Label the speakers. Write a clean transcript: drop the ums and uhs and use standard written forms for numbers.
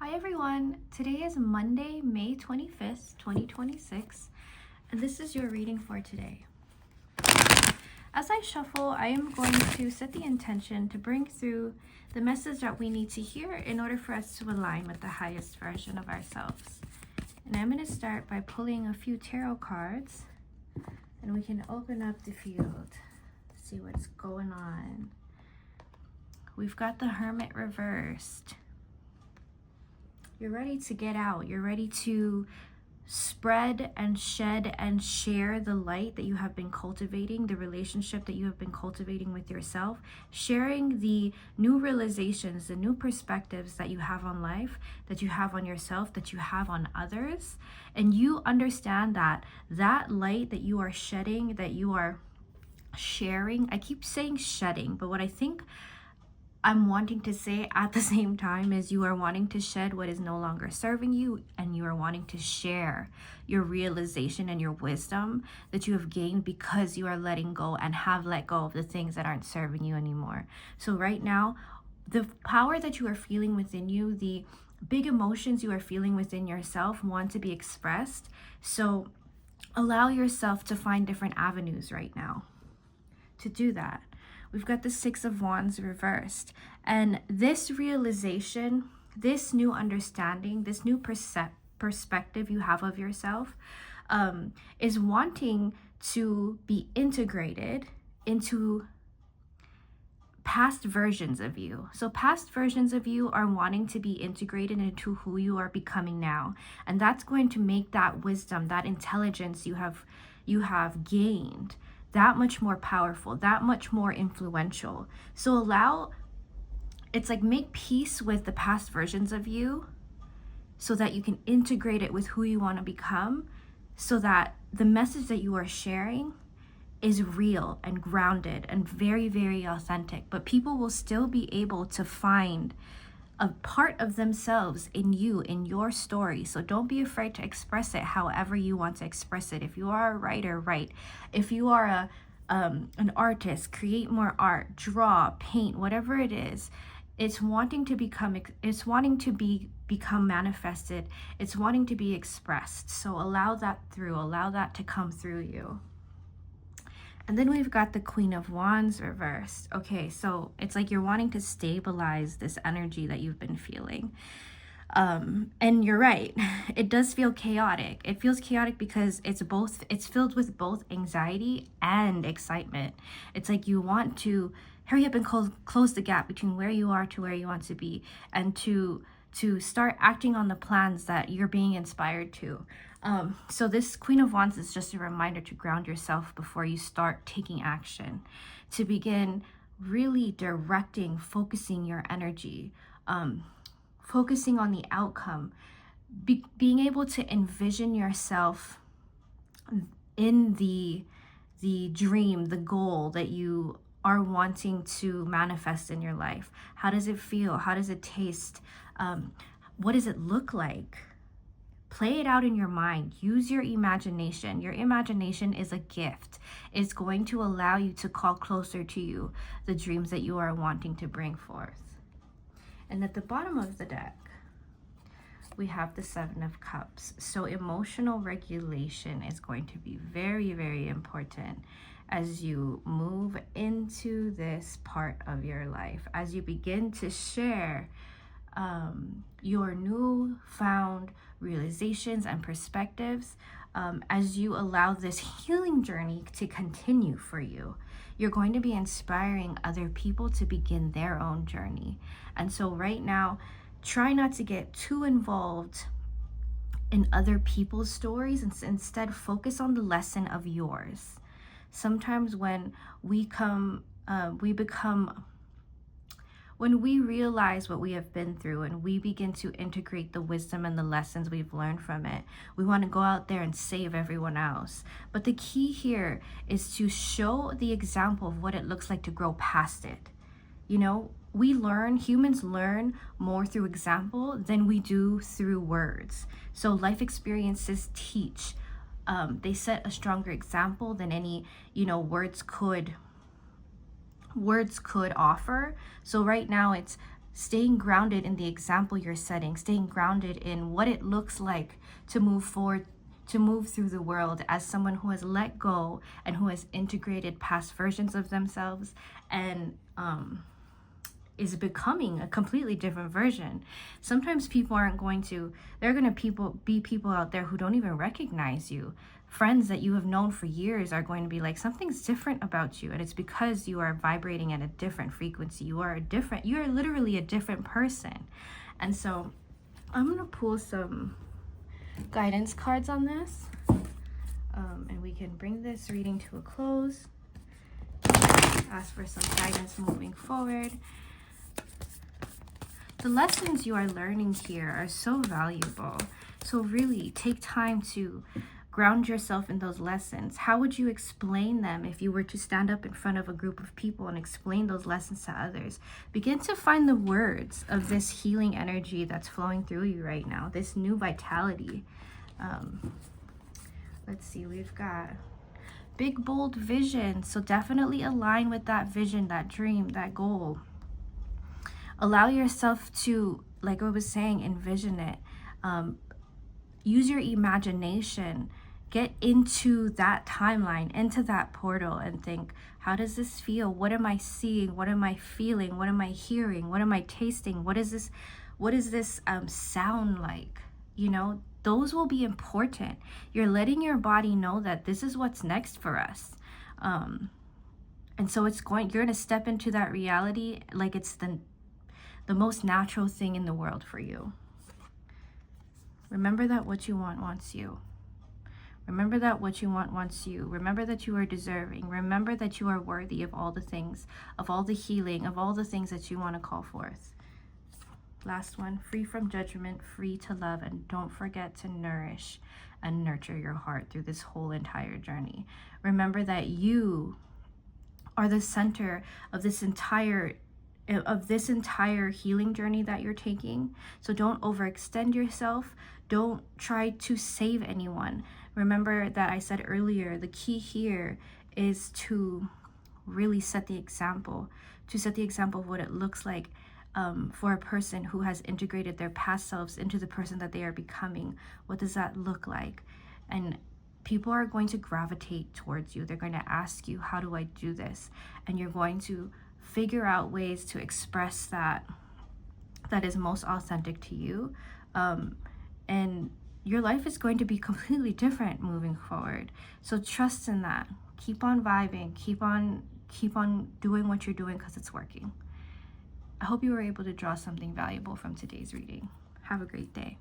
Speaker 1: Hi everyone, today is Monday, May 25th, 2026, and this is your reading for today. As I shuffle, I am going to set the intention to bring through the message that we need to hear in order for us to align with the highest version of ourselves. And I'm going to start by pulling a few tarot cards, and we can open up the field, see what's going on. We've got the Hermit reversed. You're ready to get out. You're ready to spread and shed and share the light that you have been cultivating, the relationship that you have been cultivating with yourself, sharing the new realizations, the new perspectives that you have on life, that you have on yourself, that you have on others. And you understand that that light that you are shedding, that you are sharing, I keep saying shedding, but what I think I'm wanting to say at the same time is you are wanting to shed what is no longer serving you, and you are wanting to share your realization and your wisdom that you have gained because you are letting go and have let go of the things that aren't serving you anymore. So right now, the power that you are feeling within you, the big emotions you are feeling within yourself want to be expressed. So allow yourself to find different avenues right now to do that. We've got the Six of Wands reversed. And this realization, this new understanding, this new perspective you have of yourself is wanting to be integrated into past versions of you. So past versions of you are wanting to be integrated into who you are becoming now. And that's going to make that wisdom, that intelligence you have gained that much more powerful, that much more influential. So it's like make peace with the past versions of you so that you can integrate it with who you want to become, so that the message that you are sharing is real and grounded and very, very authentic. But people will still be able to find a part of themselves in you, in your story. So don't be afraid to express it however you want to express it. If you are a writer, write. If you are an artist, create more art, draw, paint, whatever it is. It's wanting to become manifested. It's wanting to be expressed. So allow that to come through you. And then we've got the Queen of Wands reversed. Okay, so it's like you're wanting to stabilize this energy that you've been feeling. And you're right, it does feel chaotic. It feels chaotic because it's filled with both anxiety and excitement. It's like you want to hurry up and close the gap between where you are to where you want to be, and to start acting on the plans that you're being inspired to. So this Queen of Wands is just a reminder to ground yourself before you start taking action, to begin really directing, focusing your energy, focusing on the outcome, being able to envision yourself in the dream, the goal that you are wanting to manifest in your life. How does it feel? How does it taste? What does it look like? Play it out in your mind. Use your imagination. Your imagination is a gift. It's going to allow you to call closer to you the dreams that you are wanting to bring forth. And at the bottom of the deck, we have the Seven of Cups. So emotional regulation is going to be very, very important as you move into this part of your life, as you begin to share your newfound realizations and perspectives, as you allow this healing journey to continue for you. You're going to be inspiring other people to begin their own journey. And so right now, try not to get too involved in other people's stories, and instead focus on the lesson of yours. Sometimes when we realize what we have been through and we begin to integrate the wisdom and the lessons we've learned from it, we want to go out there and save everyone else. But the key here is to show the example of what it looks like to grow past it. You know, humans learn more through example than we do through words. So life experiences teach. They set a stronger example than any, words could offer. So right now it's staying grounded in the example you're setting, staying grounded in what it looks like to move forward, to move through the world as someone who has let go and who has integrated past versions of themselves and is becoming a completely different version. Sometimes people aren't going to, there are going to be people out there who don't even recognize you. Friends that you have known for years are going to be like, something's different about you, and it's because you are vibrating at a different frequency. You are literally a different person. And so I'm going to pull some guidance cards on this, and we can bring this reading to a close. Ask for some guidance moving forward. The lessons you are learning here are so valuable. So really take time to ground yourself in those lessons. How would you explain them if you were to stand up in front of a group of people and explain those lessons to others? Begin to find the words of this healing energy that's flowing through you right now, this new vitality. Let's see, we've got big, bold vision. So definitely align with that vision, that dream, that goal. Allow yourself to, like I was saying, envision it. Use your imagination. Get into that timeline, into that portal, and think, how does this feel? What am I seeing? What am I feeling? What am I hearing? What am I tasting? What is this sound like? You know, those will be important. You're letting your body know that this is what's next for us. And so you're going to step into that reality like it's the most natural thing in the world for you. Remember that what you want wants you. Remember that what you want wants you. Remember that you are deserving. Remember that you are worthy of all the things, of all the healing, of all the things that you want to call forth. Last one, free from judgment, free to love, and don't forget to nourish and nurture your heart through this whole entire journey. Remember that you are the center of this entire healing journey that you're taking. So don't overextend yourself. Don't try to save anyone. Remember that I said earlier, the key here is to really set the example, of what it looks like for a person who has integrated their past selves into the person that they are becoming. What does that look like? And people are going to gravitate towards you. They're going to ask you, how do I do this? And you're going to figure out ways to express that is most authentic to you, and your life is going to be completely different moving forward. So trust in that. Keep on vibing, keep on doing what you're doing, because it's working. I hope you were able to draw something valuable from today's reading. Have a great day.